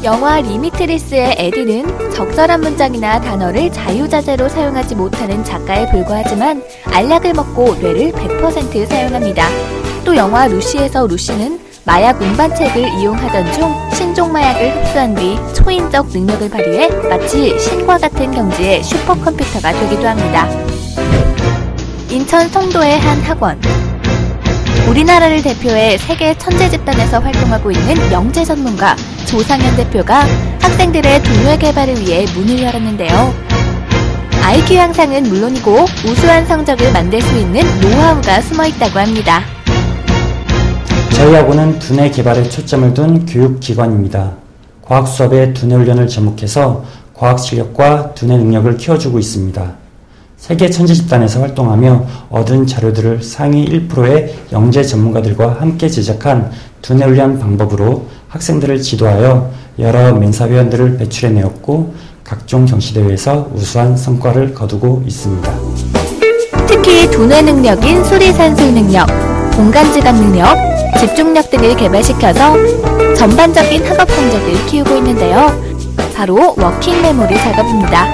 영화 리미트리스의 에디는 적절한 문장이나 단어를 자유자재로 사용하지 못하는 작가에 불과하지만 알약을 먹고 뇌를 100% 사용합니다. 또 영화 루시에서 루시는 마약 운반책을 이용하던 중 신종 마약을 흡수한 뒤 초인적 능력을 발휘해 마치 신과 같은 경지의 슈퍼컴퓨터가 되기도 합니다. 인천 송도의 한 학원. 우리나라를 대표해 세계 천재 집단에서 활동하고 있는 영재 전문가 조상현 대표가 학생들의 두뇌 개발을 위해 문을 열었는데요. IQ 향상은 물론이고 우수한 성적을 만들 수 있는 노하우가 숨어 있다고 합니다. 저희 학원은 두뇌 개발에 초점을 둔 교육기관입니다. 과학 수업에 두뇌 훈련을 접목해서 과학 실력과 두뇌 능력을 키워주고 있습니다. 세계 천재 집단에서 활동하며 얻은 자료들을 상위 1%의 영재 전문가들과 함께 제작한 두뇌 훈련 방법으로 학생들을 지도하여 여러 멘사회원들을 배출해내었고 각종 경시대회에서 우수한 성과를 거두고 있습니다. 특히 두뇌 능력인 수리산술 능력, 공간지각 능력, 집중력 등을 개발시켜서 전반적인 학업 성적을 키우고 있는데요. 바로 워킹 메모리 작업입니다.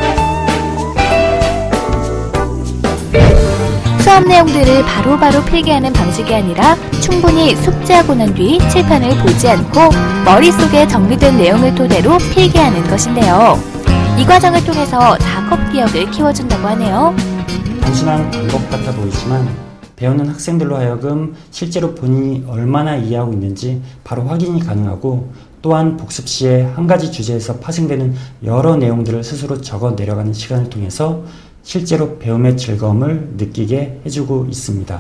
수업 내용들을 바로바로 필기하는 방식이 아니라 충분히 숙지하고 난 뒤 칠판을 보지 않고 머릿속에 정리된 내용을 토대로 필기하는 것인데요. 이 과정을 통해서 작업 기억을 키워준다고 하네요. 단순한 방법 같아 보이지만 배우는 학생들로 하여금 실제로 본인이 얼마나 이해하고 있는지 바로 확인이 가능하고 또한 복습 시에 한 가지 주제에서 파생되는 여러 내용들을 스스로 적어 내려가는 시간을 통해서 실제로 배움의 즐거움을 느끼게 해주고 있습니다.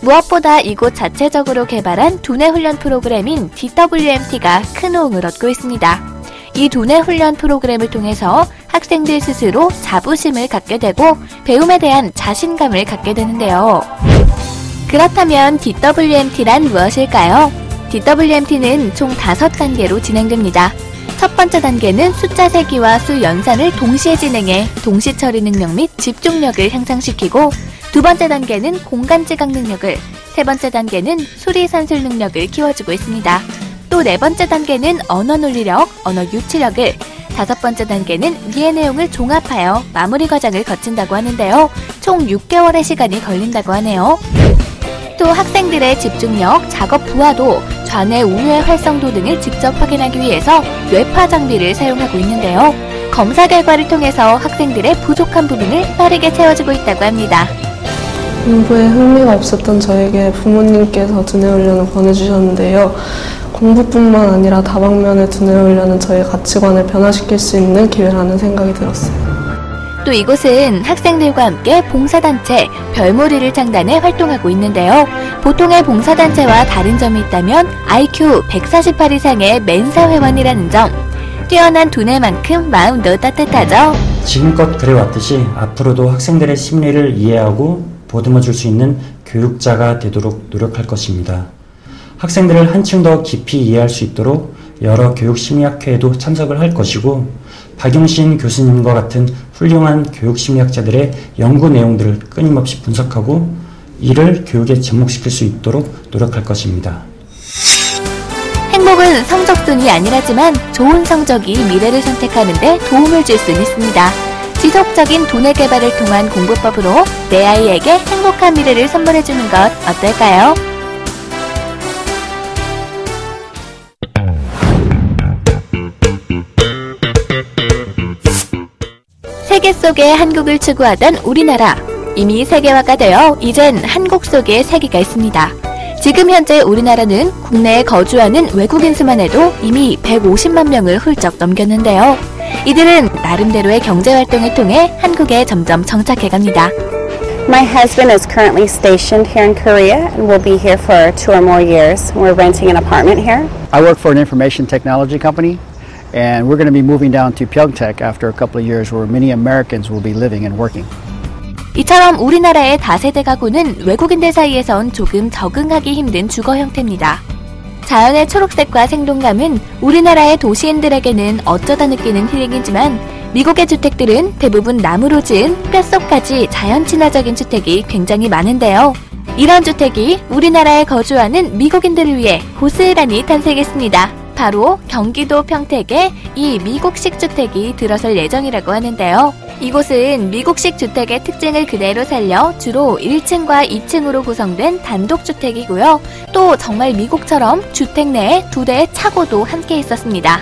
무엇보다 이곳 자체적으로 개발한 두뇌 훈련 프로그램인 DWMT가 큰 호응을 얻고 있습니다. 이 두뇌 훈련 프로그램을 통해서 학생들 스스로 자부심을 갖게 되고 배움에 대한 자신감을 갖게 되는데요. 그렇다면 DWMT란 무엇일까요? DWMT는 총 5단계로 진행됩니다. 첫 번째 단계는 숫자 세기와 수 연산을 동시에 진행해 동시 처리 능력 및 집중력을 향상시키고 두 번째 단계는 공간지각 능력을, 세 번째 단계는 수리산술 능력을 키워주고 있습니다. 또 네 번째 단계는 언어 논리력, 언어 유치력을, 다섯 번째 단계는 위의 내용을 종합하여 마무리 과정을 거친다고 하는데요. 총 6개월의 시간이 걸린다고 하네요. 또 학생들의 집중력, 작업 부하도, 좌뇌 우뇌 활성도 등을 직접 확인하기 위해서 뇌파 장비를 사용하고 있는데요. 검사 결과를 통해서 학생들의 부족한 부분을 빠르게 채워주고 있다고 합니다. 공부에 흥미가 없었던 저에게 부모님께서 두뇌 훈련을 권해주셨는데요. 공부뿐만 아니라 다방면의 두뇌 훈련은 저의 가치관을 변화시킬 수 있는 기회라는 생각이 들었어요. 또 이곳은 학생들과 함께 봉사단체 별무리를 창단해 활동하고 있는데요. 보통의 봉사단체와 다른 점이 있다면 IQ 148 이상의 멘사 회원이라는 점. 뛰어난 두뇌만큼 마음도 따뜻하죠. 지금껏 그래왔듯이 앞으로도 학생들의 심리를 이해하고 보듬어줄 수 있는 교육자가 되도록 노력할 것입니다. 학생들을 한층 더 깊이 이해할 수 있도록 여러 교육심리학회에도 참석을 할 것이고 박용신 교수님과 같은 훌륭한 교육심리학자들의 연구 내용들을 끊임없이 분석하고 이를 교육에 접목시킬 수 있도록 노력할 것입니다. 행복은 성적순이 아니라지만 좋은 성적이 미래를 선택하는 데 도움을 줄 수는 있습니다. 지속적인 두뇌 개발을 통한 공부법으로 내 아이에게 행복한 미래를 선물해주는 것 어떨까요? 세계 속에 한국을 추구하던 우리나라. 이미 세계화가 되어 이젠 한국 속에 세계가 있습니다. 지금 현재 우리나라는 국내에 거주하는 외국인 수만 해도 이미 150만 명을 훌쩍 넘겼는데요. 이들은 나름대로의 경제활동을 통해 한국에 점점 정착해갑니다. My husband is currently stationed here in Korea and will be here for 2 or more years. We're renting an apartment here. I work for an information technology company. And we're going to be moving down to Pyeongtaek after a couple of years where many Americans will be living and working. 이처럼 우리나라의 다세대 가구는 외국인들 사이에선 조금 적응하기 힘든 주거 형태입니다. 자연의 초록색과 생동감은 우리나라의 도시인들에게는 어쩌다 느끼는 힐링이지만 미국의 주택들은 대부분 나무로 지은 뼛속까지 자연 친화적인 주택이 굉장히 많은데요. 이런 주택이 우리나라에 거주하는 미국인들을 위해 고스란히 탄생했습니다. 바로 경기도 평택에 이 미국식 주택이 들어설 예정이라고 하는데요. 이곳은 미국식 주택의 특징을 그대로 살려 주로 1층과 2층으로 구성된 단독주택이고요. 또 정말 미국처럼 주택 내에 2대의 차고도 함께 있었습니다.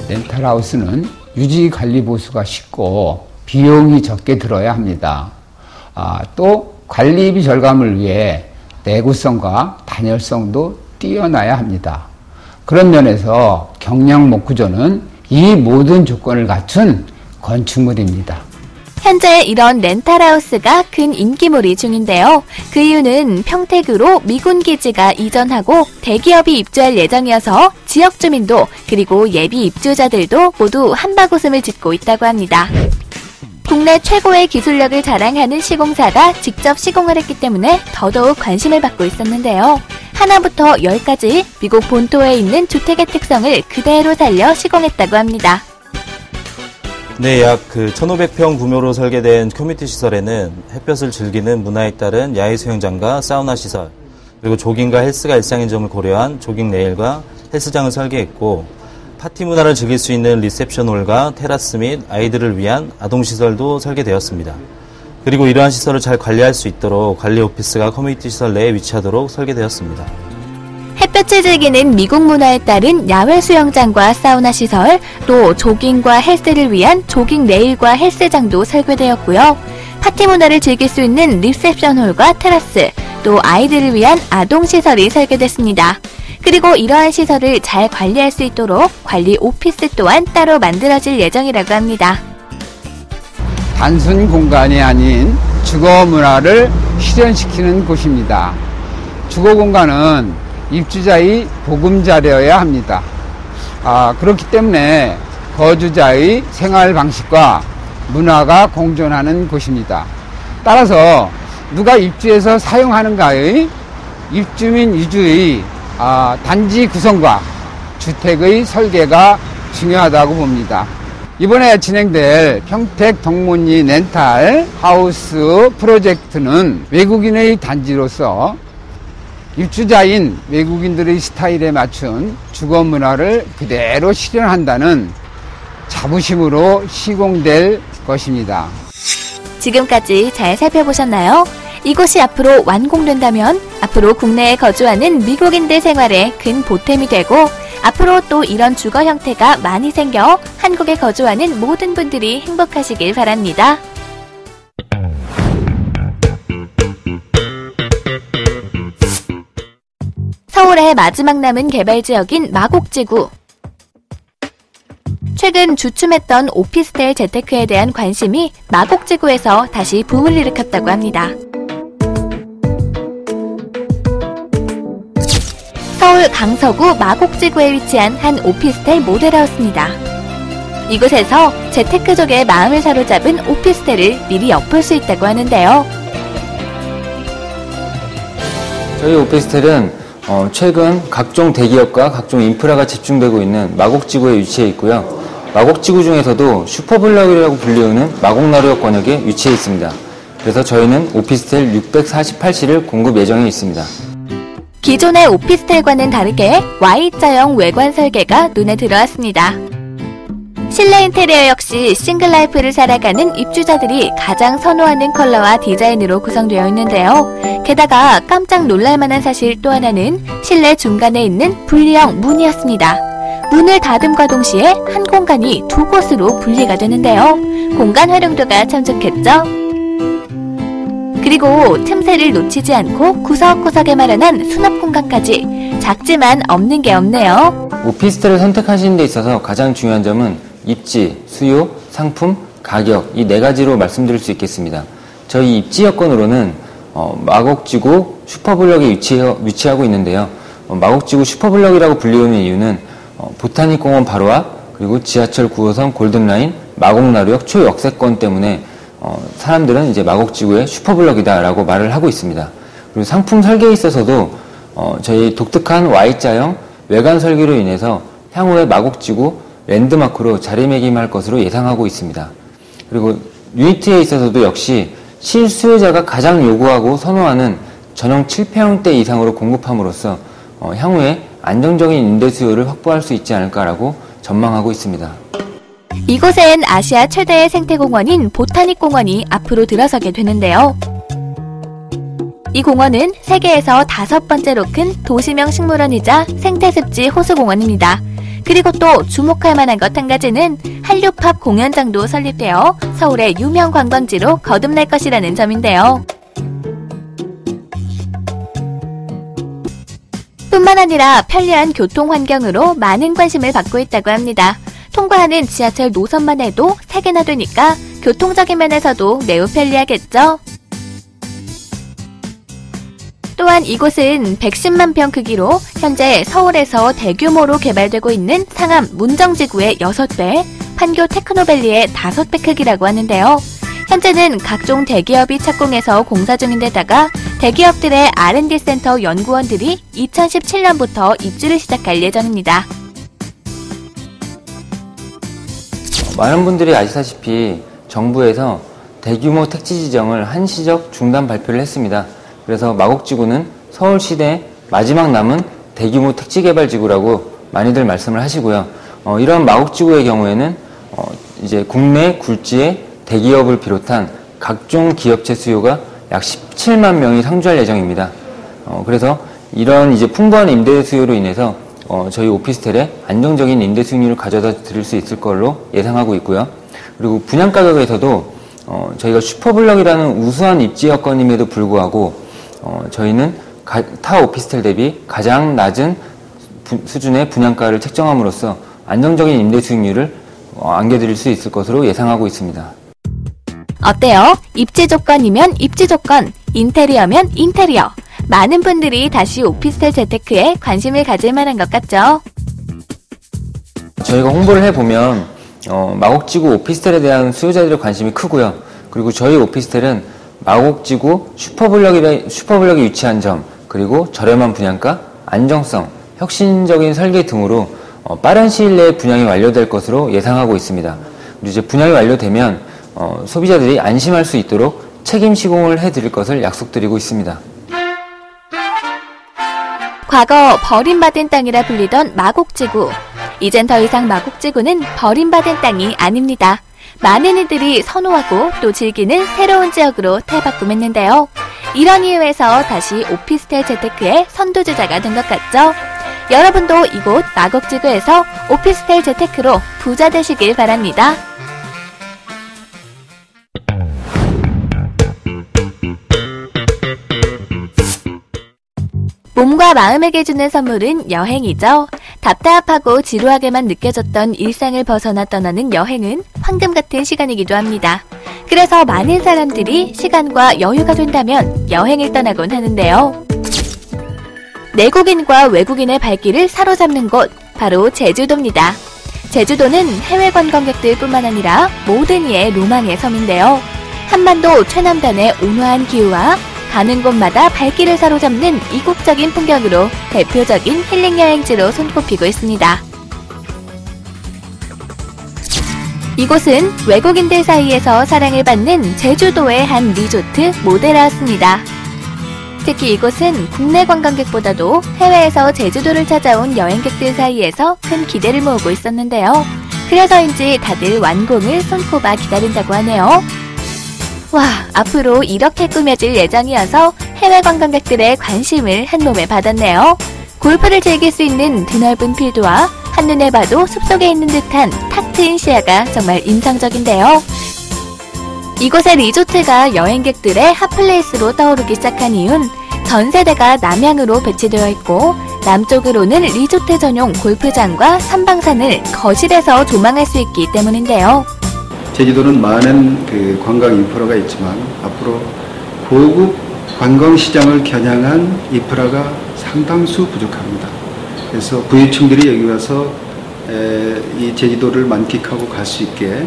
렌탈하우스는 유지 관리 보수가 쉽고 비용이 적게 들어야 합니다. 또 관리비 절감을 위해 내구성과 단열성도 뛰어나야 합니다. 그런 면에서 경량 목구조는 이 모든 조건을 갖춘 건축물입니다. 현재 이런 렌탈하우스가 큰 인기몰이 중인데요. 그 이유는 평택으로 미군 기지가 이전하고 대기업이 입주할 예정이어서 지역 주민도 그리고 예비 입주자들도 모두 한바구음을 짓고 있다고 합니다. 국내 최고의 기술력을 자랑하는 시공사가 직접 시공을 했기 때문에 더더욱 관심을 받고 있었는데요. 하나부터 10까지 미국 본토에 있는 주택의 특성을 그대로 살려 시공했다고 합니다. 네, 약 1,500평 규모로 설계된 커뮤니티 시설에는 햇볕을 즐기는 문화에 따른 야외 수영장과 사우나 시설, 그리고 조깅과 헬스가 일상인 점을 고려한 조깅 레일과 헬스장을 설계했고, 파티 문화를 즐길 수 있는 리셉션홀과 테라스 및 아이들을 위한 아동시설도 설계되었습니다. 그리고 이러한 시설을 잘 관리할 수 있도록 관리 오피스가 커뮤니티 시설 내에 위치하도록 설계되었습니다. 햇볕을 즐기는 미국 문화에 따른 야외 수영장과 사우나 시설, 또 조깅과 헬스를 위한 조깅 레일과 헬스장도 설계되었고요. 파티 문화를 즐길 수 있는 리셉션홀과 테라스, 또 아이들을 위한 아동시설이 설계됐습니다. 그리고 이러한 시설을 잘 관리할 수 있도록 관리 오피스 또한 따로 만들어질 예정이라고 합니다. 단순 공간이 아닌 주거 문화를 실현시키는 곳입니다. 주거 공간은 입주자의 보금자리여야 합니다. 그렇기 때문에 거주자의 생활 방식과 문화가 공존하는 곳입니다. 따라서 누가 입주해서 사용하는가의 입주민 위주의 단지 구성과 주택의 설계가 중요하다고 봅니다. 이번에 진행될 평택 덕문리 렌탈 하우스 프로젝트는 외국인의 단지로서 입주자인 외국인들의 스타일에 맞춘 주거 문화를 그대로 실현한다는 자부심으로 시공될 것입니다. 지금까지 잘 살펴보셨나요? 이곳이 앞으로 완공된다면 앞으로 국내에 거주하는 미국인들 생활에 큰 보탬이 되고 앞으로 또 이런 주거 형태가 많이 생겨 한국에 거주하는 모든 분들이 행복하시길 바랍니다. 서울의 마지막 남은 개발지역인 마곡지구. 최근 주춤했던 오피스텔 재테크에 대한 관심이 마곡지구에서 다시 붐을 일으켰다고 합니다. 서울 강서구 마곡지구에 위치한 한 오피스텔 모델하우스입니다. 이곳에서 재테크족의 마음을 사로잡은 오피스텔을 미리 엿볼 수 있다고 하는데요. 저희 오피스텔은 최근 각종 대기업과 각종 인프라가 집중되고 있는 마곡지구에 위치해 있고요. 마곡지구 중에서도 슈퍼블럭이라고 불리우는 마곡나루역 권역에 위치해 있습니다. 그래서 저희는 오피스텔 648실을 공급 예정에 있습니다. 기존의 오피스텔과는 다르게 Y자형 외관 설계가 눈에 들어왔습니다. 실내 인테리어 역시 싱글라이프를 살아가는 입주자들이 가장 선호하는 컬러와 디자인으로 구성되어 있는데요. 게다가 깜짝 놀랄만한 사실 또 하나는 실내 중간에 있는 분리형 문이었습니다. 문을 닫음과 동시에 한 공간이 두 곳으로 분리가 되는데요. 공간 활용도가 참 좋겠죠? 그리고 틈새를 놓치지 않고 구석구석에 마련한 수납 공간까지 작지만 없는 게 없네요. 오피스텔을 선택하시는 데 있어서 가장 중요한 점은 입지, 수요, 상품, 가격 이 네 가지로 말씀드릴 수 있겠습니다. 저희 입지 여건으로는 마곡지구 슈퍼블럭에 위치하고 있는데요. 마곡지구 슈퍼블럭이라고 불리우는 이유는 보타닉공원 바로 앞 그리고 지하철 9호선 골든라인 마곡나루역 초역세권 때문에 사람들은 이제 마곡지구의 슈퍼블럭이다라고 말을 하고 있습니다. 그리고 상품 설계에 있어서도 저희 독특한 Y자형 외관 설계로 인해서 향후에 마곡지구 랜드마크로 자리매김할 것으로 예상하고 있습니다. 그리고 유니트에 있어서도 역시 실수요자가 가장 요구하고 선호하는 전용 7평대 이상으로 공급함으로써 향후에 안정적인 임대 수요를 확보할 수 있지 않을까라고 전망하고 있습니다. 이곳엔 아시아 최대의 생태공원인 보타닉 공원이 앞으로 들어서게 되는데요. 이 공원은 세계에서 5번째로 큰 도시명 식물원이자 생태습지 호수공원입니다. 그리고 또 주목할 만한 것 한 가지는 한류팝 공연장도 설립되어 서울의 유명 관광지로 거듭날 것이라는 점인데요. 뿐만 아니라 편리한 교통 환경으로 많은 관심을 받고 있다고 합니다. 통과하는 지하철 노선만 해도 3개나 되니까 교통적인 면에서도 매우 편리하겠죠? 또한 이곳은 110만 평 크기로 현재 서울에서 대규모로 개발되고 있는 상암 문정지구의 6배, 판교 테크노밸리의 5배 크기라고 하는데요. 현재는 각종 대기업이 착공해서 공사 중인 데다가 대기업들의 R&D 센터 연구원들이 2017년부터 입주를 시작할 예정입니다. 많은 분들이 아시다시피 정부에서 대규모 택지 지정을 한시적 중단 발표를 했습니다. 그래서 마곡지구는 서울시내 마지막 남은 대규모 택지개발지구라고 많이들 말씀을 하시고요. 이런 마곡지구의 경우에는 이제 국내 굴지의 대기업을 비롯한 각종 기업체 수요가 약 17만 명이 상주할 예정입니다. 그래서 이런 이제 풍부한 임대 수요로 인해서 저희 오피스텔에 안정적인 임대 수익률을 가져다 드릴 수 있을 걸로 예상하고 있고요. 그리고 분양 가격에서도 저희가 슈퍼블럭이라는 우수한 입지 여건임에도 불구하고 저희는 타 오피스텔 대비 가장 낮은 수준의 분양가를 책정함으로써 안정적인 임대 수익률을 안겨드릴 수 있을 것으로 예상하고 있습니다. 어때요? 입지 조건이면 입지 조건, 인테리어면 인테리어. 많은 분들이 다시 오피스텔 재테크에 관심을 가질 만한 것 같죠? 저희가 홍보를 해보면 마곡지구 오피스텔에 대한 수요자들의 관심이 크고요. 그리고 저희 오피스텔은 마곡지구 슈퍼블럭이 위치한 점, 그리고 저렴한 분양가, 안정성, 혁신적인 설계 등으로 빠른 시일 내에 분양이 완료될 것으로 예상하고 있습니다. 그리고 이제 분양이 완료되면 소비자들이 안심할 수 있도록 책임 시공을 해드릴 것을 약속드리고 있습니다. 과거 버림받은 땅이라 불리던 마곡지구. 이젠 더 이상 마곡지구는 버림받은 땅이 아닙니다. 많은 이들이 선호하고 또 즐기는 새로운 지역으로 탈바꿈했는데요. 이런 이유에서 다시 오피스텔 재테크의 선두주자가 된 것 같죠? 여러분도 이곳 마곡지구에서 오피스텔 재테크로 부자 되시길 바랍니다. 몸과 마음에게 주는 선물은 여행이죠. 답답하고 지루하게만 느껴졌던 일상을 벗어나 떠나는 여행은 황금 같은 시간이기도 합니다. 그래서 많은 사람들이 시간과 여유가 된다면 여행을 떠나곤 하는데요. 내국인과 외국인의 발길을 사로잡는 곳, 바로 제주도입니다. 제주도는 해외 관광객들 뿐만 아니라 모든 이의 로망의 섬인데요. 한반도 최남단의 온화한 기후와 가는 곳마다 발길을 사로잡는 이국적인 풍경으로 대표적인 힐링 여행지로 손꼽히고 있습니다. 이곳은 외국인들 사이에서 사랑을 받는 제주도의 한 리조트 모델하우스입니다. 특히 이곳은 국내 관광객보다도 해외에서 제주도를 찾아온 여행객들 사이에서 큰 기대를 모으고 있었는데요. 그래서인지 다들 완공을 손꼽아 기다린다고 하네요. 와, 앞으로 이렇게 꾸며질 예정이어서 해외 관광객들의 관심을 한몸에 받았네요. 골프를 즐길 수 있는 드넓은 필드와 한눈에 봐도 숲속에 있는 듯한 탁 트인 시야가 정말 인상적인데요. 이곳의 리조트가 여행객들의 핫플레이스로 떠오르기 시작한 이유는 전 세대가 남향으로 배치되어 있고 남쪽으로는 리조트 전용 골프장과 삼방산을 거실에서 조망할 수 있기 때문인데요. 제주도는 많은 관광 인프라가 있지만 앞으로 고급 관광 시장을 겨냥한 인프라가 상당수 부족합니다. 그래서 부유층들이 여기 와서 이 제주도를 만끽하고 갈 수 있게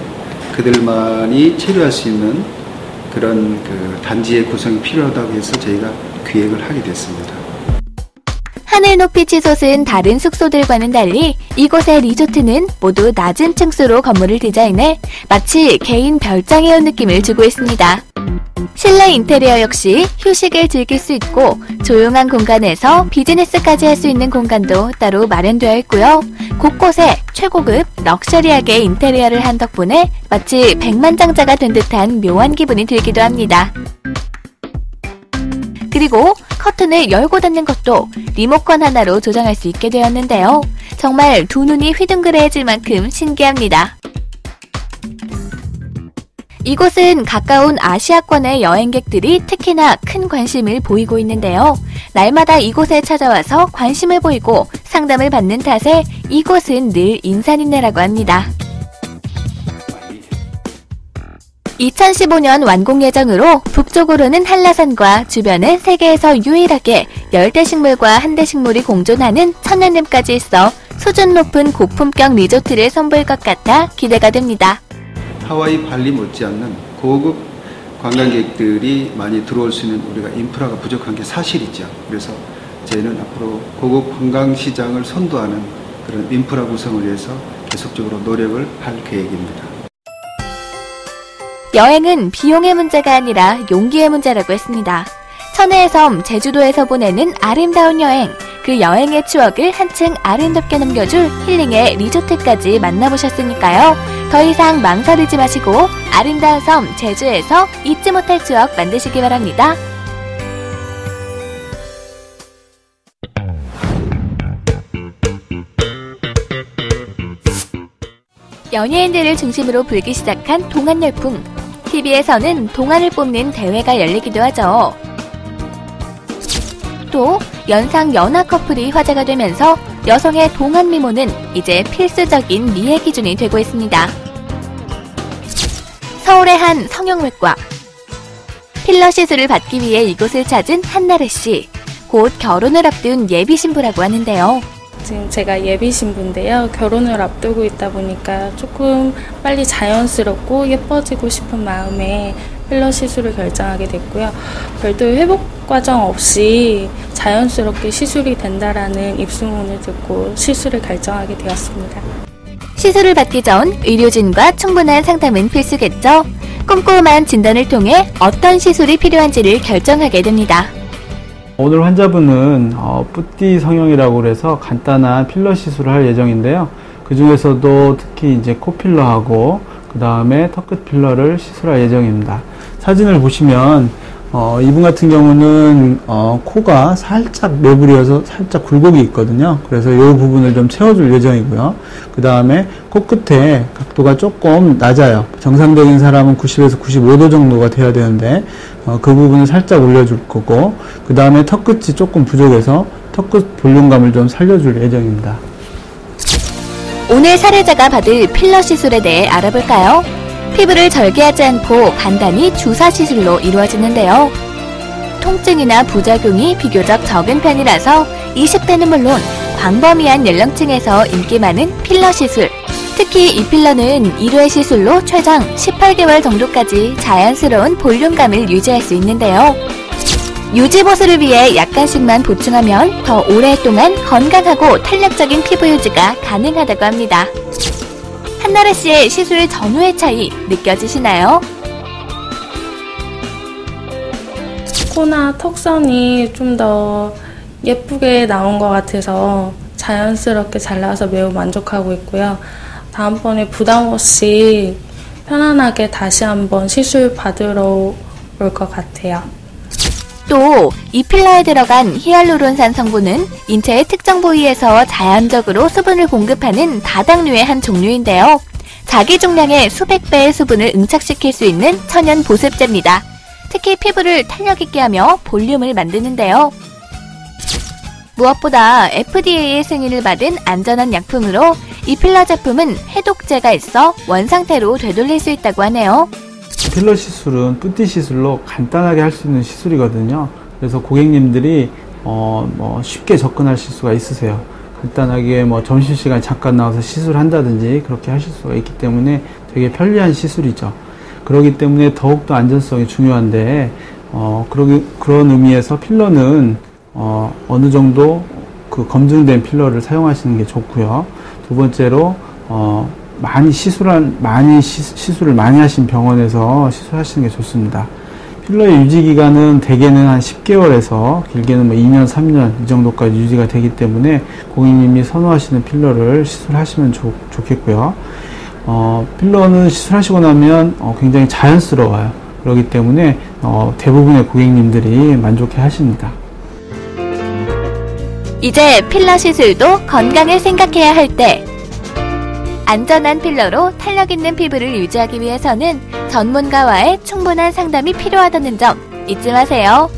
그들만이 체류할 수 있는 그런 단지의 구성이 필요하다고 해서 저희가 기획을 하게 됐습니다. 하늘 높이 치솟은 다른 숙소들과는 달리 이곳의 리조트는 모두 낮은 층수로 건물을 디자인해 마치 개인 별장에 온 느낌을 주고 있습니다. 실내 인테리어 역시 휴식을 즐길 수 있고 조용한 공간에서 비즈니스까지 할 수 있는 공간도 따로 마련되어 있고요. 곳곳에 최고급 럭셔리하게 인테리어를 한 덕분에 마치 백만장자가 된 듯한 묘한 기분이 들기도 합니다. 그리고 커튼을 열고 닫는 것도 리모컨 하나로 조정할 수 있게 되었는데요. 정말 두 눈이 휘둥그레해질 만큼 신기합니다. 이곳은 가까운 아시아권의 여행객들이 특히나 큰 관심을 보이고 있는데요. 날마다 이곳에 찾아와서 관심을 보이고 상담을 받는 탓에 이곳은 늘 인산인해라고 합니다. 2015년 완공 예정으로 북쪽으로는 한라산과 주변은 세계에서 유일하게 열대식물과 한대식물이 공존하는 천연림까지 있어 수준 높은 고품격 리조트를 선보일 것 같아 기대가 됩니다. 하와이 발리 못지않는 고급 관광객들이 많이 들어올 수 있는 우리가 인프라가 부족한 게 사실이죠. 그래서 저희는 앞으로 고급 관광시장을 선도하는 그런 인프라 구성을 위해서 계속적으로 노력을 할 계획입니다. 여행은 비용의 문제가 아니라 용기의 문제라고 했습니다. 천혜의 섬 제주도에서 보내는 아름다운 여행, 그 여행의 추억을 한층 아름답게 넘겨줄 힐링의 리조트까지 만나보셨으니까요. 더 이상 망설이지 마시고 아름다운 섬 제주에서 잊지 못할 추억 만드시기 바랍니다. 연예인들을 중심으로 불기 시작한 동안 열풍. TV에서는 동안을 뽑는 대회가 열리기도 하죠. 또 연상 연하 커플이 화제가 되면서 여성의 동안 미모는 이제 필수적인 미의 기준이 되고 있습니다. 서울의 한 성형외과. 필러 시술을 받기 위해 이곳을 찾은 한나래 씨. 곧 결혼을 앞둔 예비 신부라고 하는데요. 지금 제가 예비 신부인데요. 결혼을 앞두고 있다 보니까 조금 빨리 자연스럽고 예뻐지고 싶은 마음에 필러 시술을 결정하게 됐고요. 별도의 회복 과정 없이 자연스럽게 시술이 된다라는 입소문을 듣고 시술을 결정하게 되었습니다. 시술을 받기 전 의료진과 충분한 상담은 필수겠죠. 꼼꼼한 진단을 통해 어떤 시술이 필요한지를 결정하게 됩니다. 오늘 환자분은 뿌띠 성형이라고 해서 간단한 필러 시술을 할 예정인데요. 그 중에서도 특히 이제 코 필러하고 그 다음에 턱끝 필러를 시술할 예정입니다. 사진을 보시면 이분 같은 경우는 코가 살짝 매부리여서 살짝 굴곡이 있거든요. 그래서 이 부분을 좀 채워줄 예정이고요. 그 다음에 코끝에 각도가 조금 낮아요. 정상적인 사람은 90에서 95도 정도가 돼야 되는데 그 부분을 살짝 올려줄 거고, 그 다음에 턱끝이 조금 부족해서 턱끝 볼륨감을 좀 살려줄 예정입니다. 오늘 사례자가 받을 필러 시술에 대해 알아볼까요? 피부를 절개하지 않고 간단히 주사 시술로 이루어지는데요. 통증이나 부작용이 비교적 적은 편이라서 20대는 물론 광범위한 연령층에서 인기 많은 필러 시술. 특히 이 필러는 1회 시술로 최장 18개월 정도까지 자연스러운 볼륨감을 유지할 수 있는데요. 유지보수를 위해 약간씩만 보충하면 더 오랫동안 건강하고 탄력적인 피부 유지가 가능하다고 합니다. 한나래 씨의 시술 전후의 차이 느껴지시나요? 코나 턱선이 좀 더 예쁘게 나온 것 같아서 자연스럽게 잘 나와서 매우 만족하고 있고요. 다음번에 부담 없이 편안하게 다시 한번 시술 받으러 올 것 같아요. 또 이 필러에 들어간 히알루론산 성분은 인체의 특정 부위에서 자연적으로 수분을 공급하는 다당류의 한 종류인데요. 자기 중량의 수백 배의 수분을 응착시킬 수 있는 천연 보습제입니다. 특히 피부를 탄력 있게 하며 볼륨을 만드는데요. 무엇보다 FDA의 승인을 받은 안전한 약품으로 이 필러 제품은 해독제가 있어 원상태로 되돌릴 수 있다고 하네요. 필러 시술은 뿌띠 시술로 간단하게 할 수 있는 시술이거든요. 그래서 고객님들이 쉽게 접근하실 수가 있으세요. 간단하게 점심시간에 잠깐 나와서 시술한다든지 그렇게 하실 수가 있기 때문에 되게 편리한 시술이죠. 그렇기 때문에 더욱더 안전성이 중요한데 그런 의미에서 필러는 어느 정도 그 검증된 필러를 사용하시는 게 좋고요. 두 번째로 시술을 많이 하신 병원에서 시술하시는 게 좋습니다. 필러의 유지 기간은 대개는 한 10개월에서 길게는 2년, 3년 이 정도까지 유지가 되기 때문에 고객님이 선호하시는 필러를 시술하시면 좋겠고요. 필러는 시술하시고 나면 굉장히 자연스러워요. 그렇기 때문에 대부분의 고객님들이 만족해 하십니다. 이제 필러 시술도 건강을 생각해야 할 때, 안전한 필러로 탄력 있는 피부를 유지하기 위해서는 전문가와의 충분한 상담이 필요하다는 점 잊지 마세요.